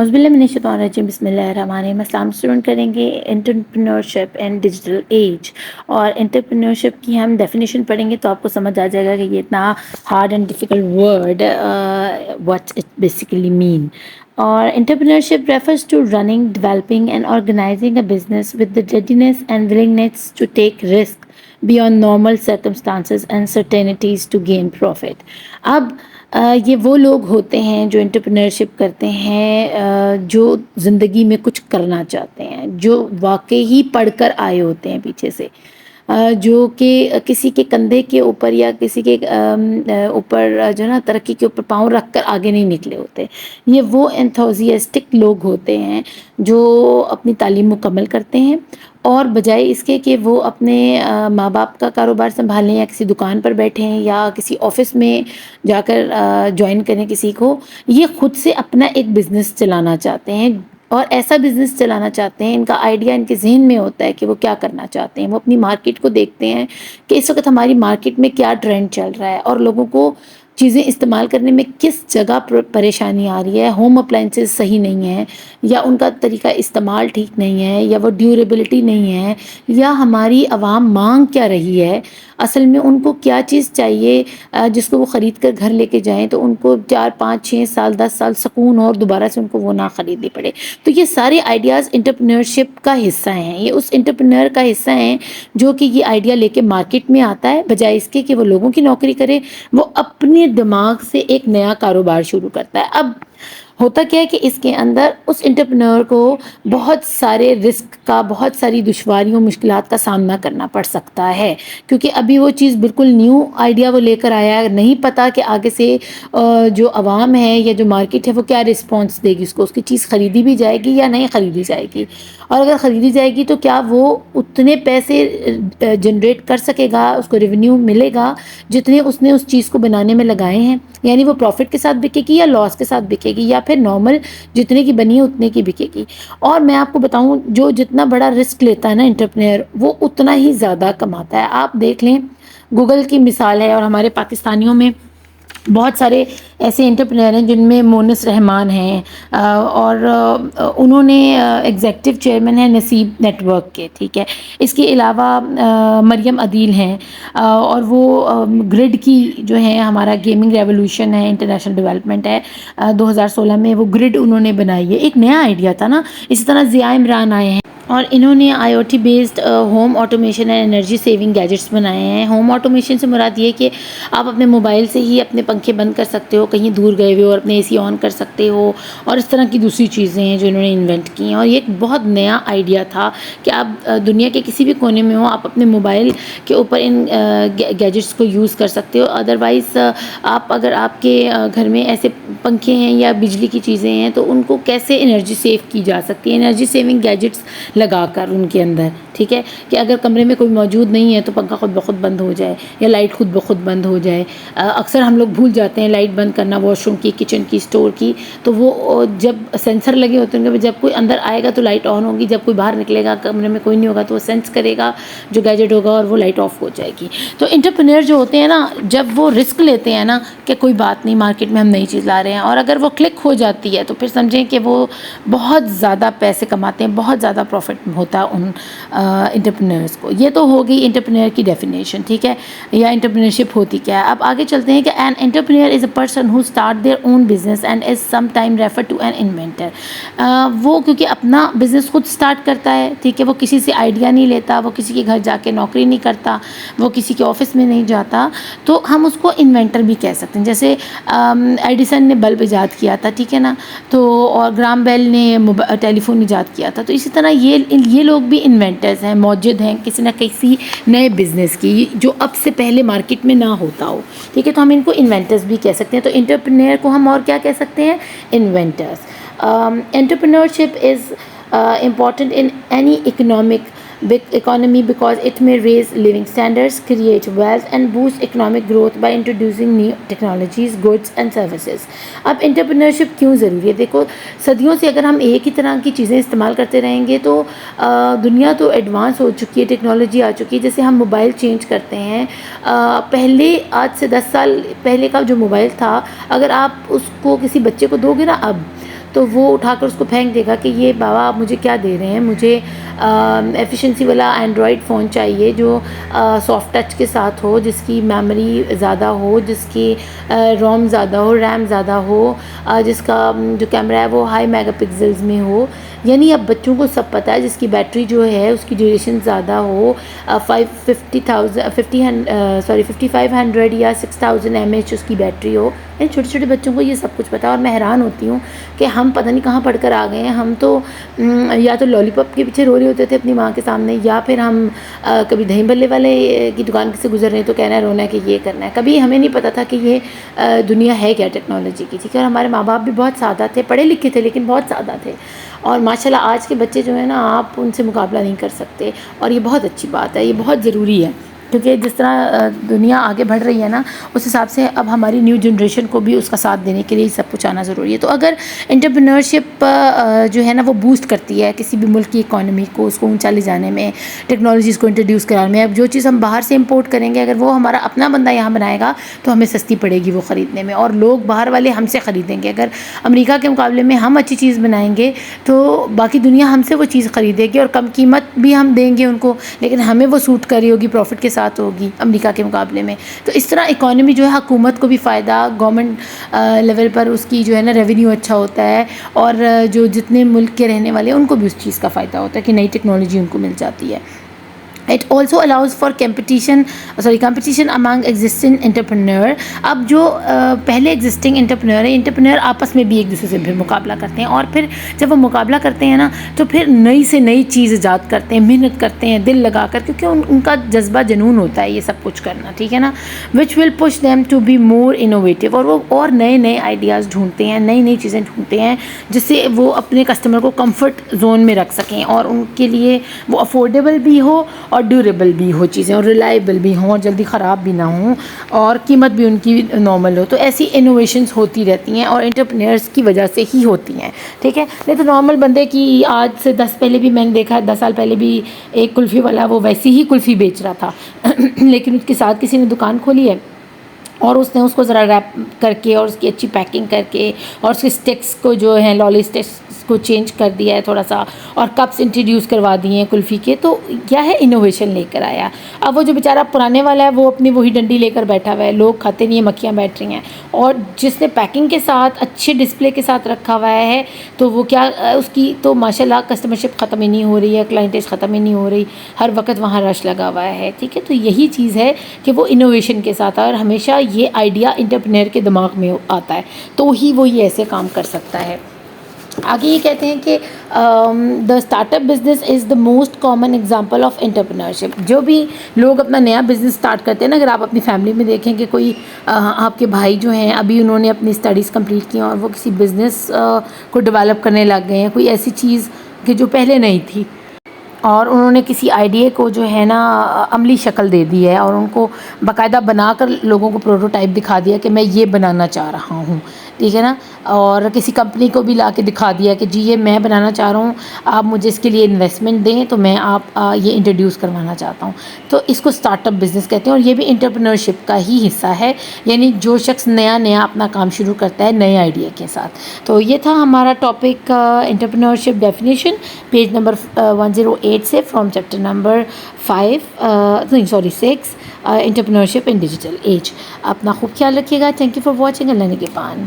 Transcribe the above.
اعوذ باللہ من الشیطان الرجیم، بسم اللہ الرحمن الرحیم۔ السلام اسٹوڈنٹ کریں گے انٹرپرینورشپ اینڈ ڈیجیٹل ایج، اور انٹرپرینورشپ کی ہم ڈیفینیشن پڑھیں گے تو آپ کو سمجھ آ جائے گا کہ یہ اتنا hard and difficult word what it basically mean. اور entrepreneurship refers to running, developing and organising a business with the readiness and willingness to take risk beyond normal circumstances and certainties to gain profit۔ اب یہ وہ لوگ ہوتے ہیں جو entrepreneurship کرتے ہیں، جو زندگی میں کچھ کرنا چاہتے ہیں، جو واقعی پڑھ کر آئے ہوتے ہیں پیچھے سے، جو کہ کسی کے کندھے کے اوپر یا کسی کے اوپر جو ہے نا ترقی کے اوپر پاؤں رکھ کر آگے نہیں نکلے ہوتے۔ یہ وہ انتھوزیاسٹک لوگ ہوتے ہیں جو اپنی تعلیم مکمل کرتے ہیں، اور بجائے اس کے کہ وہ اپنے ماں باپ کا کاروبار سنبھالیں یا کسی دکان پر بیٹھیں یا کسی آفس میں جا کر جوائن کریں کسی کو، یہ خود سے اپنا ایک بزنس چلانا چاہتے ہیں، اور ایسا بزنس چلانا چاہتے ہیں۔ ان کا آئیڈیا ان کے ذہن میں ہوتا ہے کہ وہ کیا کرنا چاہتے ہیں۔ وہ اپنی مارکیٹ کو دیکھتے ہیں کہ اس وقت ہماری مارکیٹ میں کیا ٹرینڈ چل رہا ہے، اور لوگوں کو چیزیں استعمال کرنے میں کس جگہ پریشانی آ رہی ہے۔ ہوم اپلائنسز صحیح نہیں ہیں، یا ان کا طریقہ استعمال ٹھیک نہیں ہے، یا وہ ڈیوریبلٹی نہیں ہے، یا ہماری عوام مانگ کیا رہی ہے، اصل میں ان کو کیا چیز چاہیے جس کو وہ خرید کر گھر لے کے جائیں تو ان کو 4 5 6 سال 10 سال سکون اور دوبارہ سے ان کو وہ نہ خریدنی پڑے۔ تو یہ سارے آئیڈیاز انٹرپرینورشپ کا حصہ ہیں۔ یہ اس انٹرپرینور کا حصہ ہیں جو کہ یہ آئیڈیا لے کے مارکیٹ میں آتا ہے، بجائے اس کے کہ وہ لوگوں کی نوکری کرے، وہ اپنے دماغ سے ایک نیا کاروبار شروع کرتا ہے۔ اب ہوتا کیا ہے کہ اس کے اندر اس انٹرپرینور کو بہت سارے رسک کا، بہت ساری دشواریوں مشکلات کا سامنا کرنا پڑ سکتا ہے، کیونکہ ابھی وہ چیز بالکل نیو آئیڈیا وہ لے کر آیا ہے، نہیں پتا کہ آگے سے جو عوام ہے یا جو مارکیٹ ہے وہ کیا رسپانس دے گی اس کو، اس کی چیز خریدی بھی جائے گی یا نہیں خریدی جائے گی، اور اگر خریدی جائے گی تو کیا وہ اتنے پیسے جنریٹ کر سکے گا، اس کو ریونیو ملے گا جتنے اس نے اس چیز کو بنانے میں لگائے ہیں، یعنی وہ پروفٹ کے ساتھ بکے گی یا لاس کے ساتھ بکے گی، یا پھر نارمل جتنے کی بنی ہے اتنے کی بکے گی۔ اور میں آپ کو بتاؤں، جو جتنا بڑا رسک لیتا ہے نا انٹرپرینور، وہ اتنا ہی زیادہ کماتا ہے۔ آپ دیکھ لیں، گوگل کی مثال ہے، اور ہمارے پاکستانیوں میں بہت سارے ایسے انٹرپرینور ہیں جن میں مونس رحمان ہیں، اور انہوں نے ایگزیکٹو چیئرمین ہیں نصیب نیٹ ورک کے، ٹھیک ہے۔ اس کے علاوہ مریم عدیل ہیں، اور وہ گرڈ کی جو ہے ہمارا گیمنگ ریولوشن ہے، انٹرنیشنل ڈیولپمنٹ ہے، 2016 میں وہ گرڈ انہوں نے بنائی ہے۔ ایک نیا آئیڈیا تھا نا۔ اسی طرح ضیاء عمران آئے ہیں، اور انہوں نے I O T based home automation and energy saving gadgets بنائے ہیں۔ ہوم آٹومیشن سے مراد یہ کہ آپ اپنے موبائل سے ہی اپنے پنکھے بند کر سکتے ہو، کہیں دور گئے ہوئے، اور اپنے اے سی آن کر سکتے ہو، اور اس طرح کی دوسری چیزیں ہیں جو انہوں نے انوینٹ کی ہیں۔ اور یہ ایک بہت نیا آئیڈیا تھا کہ آپ دنیا کے کسی بھی کونے میں ہو، آپ اپنے موبائل کے اوپر ان گیجٹس کو یوز کر سکتے ہو۔ ادروائز آپ اگر آپ کے گھر میں ایسے پنکھے ہیں یا بجلی کی چیزیں ہیں تو ان کو کیسے انرجی سیو کی جا سکتی ہے، انرجی سیونگ گیجٹس لگا کر ان کے اندر، ٹھیک ہے، کہ اگر کمرے میں کوئی موجود نہیں ہے تو پنکھا خود بخود بند ہو جائے، یا لائٹ خود بخود بند ہو جائے۔ اکثر ہم لوگ بھول جاتے ہیں لائٹ بند کرنا، واش روم کی، کچن کی، اسٹور کی، تو وہ جب سینسر لگے ہوتے ہیں کہ جب کوئی اندر آئے گا تو لائٹ آن ہوگی، جب کوئی باہر نکلے گا کمرے میں کوئی نہیں ہوگا تو وہ سینس کرے گا جو گیجٹ ہوگا، اور وہ لائٹ آف ہو جائے گی۔ تو انٹرپرینور جو ہوتے ہیں نا، جب وہ رسک لیتے ہیں نا کہ کوئی بات نہیں، مارکیٹ میں ہم نئی چیز لا رہے ہیں، اور اگر وہ کلک ہو جاتی ہے تو پھر سمجھیں کہ وہ بہت زیادہ پیسے کماتے ہیں، بہت زیادہ پروفٹ ہوتا ہے ان انٹرپرینورس کو۔ یہ تو ہو گئی انٹرپرینور کی ڈیفینیشن، ٹھیک ہے، یا انٹرپرینورشپ ہوتی کیا ہے۔ اب آگے چلتے ہیں کہ an entrepreneur is a person who start their own business and is some time refer to an inventor. وہ کیونکہ اپنا بزنس خود اسٹارٹ کرتا ہے، ٹھیک ہے، وہ کسی سے آئیڈیا نہیں لیتا، وہ کسی کے گھر جا کے نوکری نہیں کرتا، وہ کسی کے آفس میں نہیں جاتا، تو ہم اس کو انوینٹر بھی کہہ سکتے ہیں۔ جیسے ایڈیسن نے بلب ایجاد کیا تھا، ٹھیک ہے نا، تو اور گرام بیل نے ٹیلی فون ایجاد کیا تھا، تو اسی طرح یہ لوگ بھی انوینٹرز ہیں، موجود ہیں کسی نہ کسی نئے بزنس کی جو اب سے پہلے مارکیٹ میں نہ ہوتا ہو، ٹھیک ہے، تو ہم ان کو انوینٹرز بھی کہہ سکتے ہیں۔ تو انٹرپرینور کو ہم اور کیا کہہ سکتے ہیں؟ Inventors. Entrepreneurship is important in any economy because it may raise living standards, create wealth and boost economic growth by introducing new technologies, goods and services۔ اب انٹرپرینورشپ کیوں ضروری ہے؟ دیکھو، صدیوں سے اگر ہم ایک ہی طرح کی چیزیں استعمال کرتے رہیں گے تو دنیا تو ایڈوانس ہو چکی ہے، ٹیکنالوجی آ چکی ہے۔ جیسے ہم موبائل چینج کرتے ہیں، پہلے آج سے 10 سال پہلے کا جو موبائل تھا، اگر آپ اس کو کسی بچے کو دو گے نا اب، تو وہ اٹھا کر اس کو پھینک دے گا کہ یہ بابا آپ مجھے کیا دے رہے ہیں، مجھے ایفیشنسی والا اینڈرائڈ فون چاہیے جو سافٹ ٹچ کے ساتھ ہو، جس کی میموری زیادہ ہو، جس کی روم زیادہ ہو، ریم زیادہ ہو، جس کا جو کیمرہ ہے وہ ہائی میگا پکسلز میں ہو. یعنی اب بچوں کو سب پتہ ہے، جس کی بیٹری جو ہے اس کی ڈیوریشن زیادہ ہو، 5500 یا 6000 mAh اس کی بیٹری ہو. یعنی چھوٹے چھوٹے بچوں کو یہ سب کچھ پتہ ہے. اور میں حیران ہوتی ہوں کہ ہم پتہ نہیں کہاں پڑھ کر آ گئے ہیں. ہم تو یا تو لالی پاپ کے پیچھے رو رہے ہوتے تھے اپنی ماں کے سامنے، یا پھر ہم کبھی دہی بلے والے کی دکان سے گزر رہے ہیں تو کہنا ہے رونا ہے کہ یہ کرنا ہے. کبھی ہمیں نہیں پتہ تھا کہ یہ دنیا ہے کیا ٹیکنالوجی کی. ٹھیک ہے. اور ہمارے ماں باپ بھی بہت سادہ تھے، پڑھے لکھے تھے لیکن بہت سادہ تھے. اور ماشاء اللہ آج کے بچے جو ہیں نا، آپ ان سے مقابلہ نہیں کر سکتے. اور یہ بہت اچھی بات ہے، یہ بہت ضروری ہے، کیونکہ جس طرح دنیا آگے بڑھ رہی ہے نا، اس حساب سے اب ہماری نیو جنریشن کو بھی اس کا ساتھ دینے کے لیے سب کچھ آنا ضروری ہے. تو اگر انٹرپرینورشپ جو ہے نا وہ بوسٹ کرتی ہے کسی بھی ملک کی اکانومی کو، اس کو اونچا لے جانے میں، ٹیکنالوجیز کو انٹروڈیوس کرانے میں. اب جو چیز ہم باہر سے امپورٹ کریں گے، اگر وہ ہمارا اپنا بندہ یہاں بنائے گا تو ہمیں سستی پڑے گی وہ خریدنے میں، اور لوگ باہر والے ہم سے خریدیں گے. اگر امریکہ کے مقابلے میں ہم اچھی چیز بنائیں گے تو باقی دنیا ہم سے وہ چیز خریدے گی، اور کم قیمت بھی ہم دیں گے ان کو، لیکن ہمیں وہ سوٹ کر رہی ہوگی، پروفٹ کے ساتھ ہوگی امریکہ کے مقابلے میں. تو اس طرح اکانومی جو ہے، حکومت کو بھی فائدہ، گورنمنٹ لیول پر اس کی جو ہے نا ریونیو اچھا ہوتا ہے، اور جو جتنے ملک کے رہنے والے ہیں ان کو بھی اس چیز کا فائدہ ہوتا ہے کہ نئی ٹیکنالوجی ان کو مل جاتی ہے. It also allows for competition among existing entrepreneur. اب جو پہلے ایگزسٹنگ انٹرپرینور آپس میں بھی ایک دوسرے سے پھر مقابلہ کرتے ہیں، اور پھر جب وہ مقابلہ کرتے ہیں نا تو پھر نئی سے نئی چیز ایجاد کرتے ہیں، محنت کرتے ہیں دل لگا کر، کیونکہ ان کا جذبہ جنون ہوتا ہے یہ سب کچھ کرنا. ٹھیک ہے نا. which will push them to be more innovative. اور وہ اور نئے نئے آئیڈیاز ڈھونڈتے ہیں، نئی نئی چیزیں ڈھونڈتے ہیں جس سے وہ اپنے کسٹمر کو کمفرٹ زون میں رکھ سکیں، اور ان کے لیے وہ افورڈیبل بھی ہو، اور ڈیوریبل بھی ہو چیزیں، اور ریلائبل بھی ہوں، اور جلدی خراب بھی نہ ہوں، اور قیمت بھی ان کی نارمل ہو. تو ایسی انوویشنز ہوتی رہتی ہیں، اور انٹرپرینرز کی وجہ سے ہی ہوتی ہیں. ٹھیک ہے. نہیں تو نارمل بندے کی آج سے 10 پہلے بھی میں نے دیکھا ہے، 10 سال پہلے بھی ایک کلفی والا وہ ویسی ہی کلفی بیچ رہا تھا لیکن اس کے ساتھ کسی نے دکان کھولی ہے، اور اس نے اس کو ذرا ریپ کر کے اور اس کی اچھی پیکنگ کر کے، اور اس کے اسٹکس کو جو ہیں لالی اسٹکس کو چینج کر دیا ہے تھوڑا سا، اور کپس انٹروڈیوس کروا دیے ہیں کلفی کے. تو کیا ہے، انوویشن لے کر آیا. اب وہ جو بیچارہ پرانے والا ہے وہ اپنی وہی ڈنڈی لے کر بیٹھا ہوا ہے، لوگ کھاتے نہیں ہیں، مکھیاں بیٹھ رہی ہیں. اور جس نے پیکنگ کے ساتھ اچھے ڈسپلے کے ساتھ رکھا ہوا ہے تو وہ کیا، اس کی تو ماشاء اللہ کسٹمرشپ ختم ہی نہیں ہو رہی ہے، کلائنٹیج ختم ہی نہیں ہو رہی، ہر وقت وہاں رش لگا ہوا ہے. ٹھیک ہے. تو یہی چیز ہے کہ وہ انوویشن کے ساتھ، اور ہمیشہ یہ آئیڈیا انٹرپرینر کے دماغ میں آتا ہے تو ہی وہ یہ ایسے کام کر سکتا ہے. آگے یہ کہتے ہیں کہ the start up business is the most common example of entrepreneurship. جو بھی لوگ اپنا نیا بزنس اسٹارٹ کرتے ہیں نا، اگر آپ اپنی فیملی میں دیکھیں کہ کوئی آپ کے بھائی جو ہیں ابھی انہوں نے اپنی اسٹڈیز کمپلیٹ کی ہیں اور وہ کسی بزنس کو ڈیولپ کرنے لگ گئے ہیں، کوئی ایسی چیز کہ جو پہلے نہیں تھی، اور انہوں نے کسی آئیڈیا کو جو ہے نا عملی شکل دے دی ہے، اور ان کو باقاعدہ بنا کر لوگوں کو پروٹوٹائپ دکھا دیا کہ میں یہ بنانا چاہ رہا ہوں. ٹھیک ہے نا. اور کسی کمپنی کو بھی لا کے دکھا دیا کہ جی یہ میں بنانا چاہ رہا ہوں، آپ مجھے اس کے لیے انویسٹمنٹ دیں تو میں آپ یہ انٹروڈیوس کروانا چاہتا ہوں. تو اس کو اسٹارٹ اپ بزنس کہتے ہیں، اور یہ بھی انٹرپرینورشپ کا ہی حصہ ہے. یعنی جو شخص نیا اپنا کام شروع کرتا ہے نئے آئیڈیا کے ساتھ. تو یہ تھا ہمارا topic entrepreneurship definition, page number 108 سے، from chapter number 6 entrepreneurship in digital age. اپنا خوب خیال رکھیے گا. Thank you for watching. اللہ نگہبان.